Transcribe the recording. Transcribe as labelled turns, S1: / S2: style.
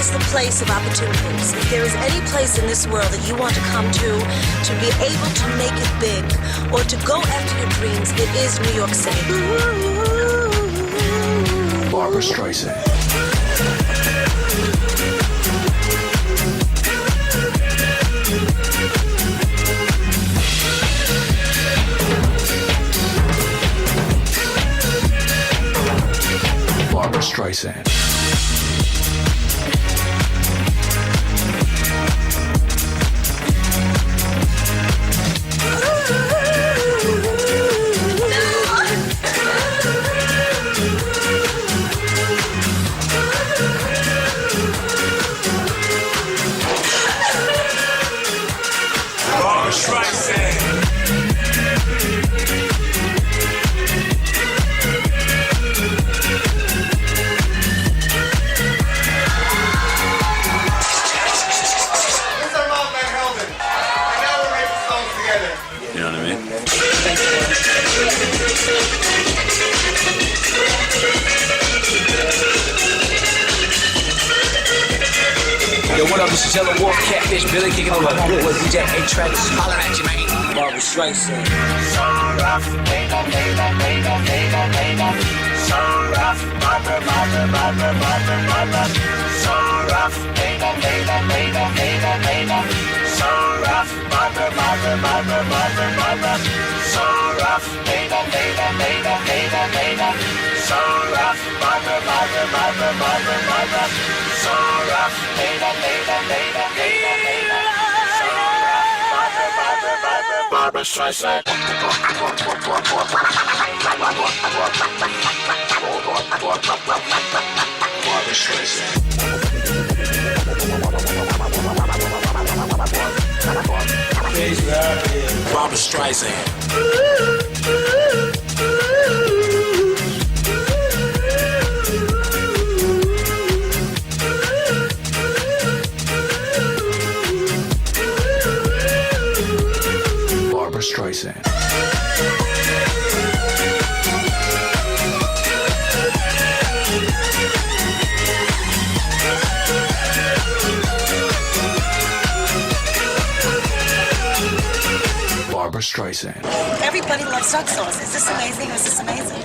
S1: is the place of opportunities. If there is any place in this world that you want to come to be able to make it big, or to go after your dreams, it is New York City.
S2: Barbara Streisand. Barbara Streisand.
S3: Yo, what up, this is Yellow Wolf, Catfish, Billy kicking over the with DJ A-Travis, hollering at you, man. Barbara Streisand.
S4: So rough, baby, baby, baby, baby, baby. So rough, Barbara, Barbara, Barbara, Barbara, Barbara. So rough, baby, baby, baby, baby, baby. So rough, Barbara, Barbara, Barbara, Barbara, Barbara. So rough, baby, baby, baby, baby, baby. So rough, Barbara, Barbara, Barbara, Barbara, Barbara. So rough, baby, baby, baby, baby, baby. So rough, Barbara, Barbara, Barbara, Barbara Streisand. Barbara Streisand. Barbara Streisand.
S2: Barbara Streisand. Barbara Streisand.
S1: Everybody loves duck sauce. Is this amazing or is this amazing?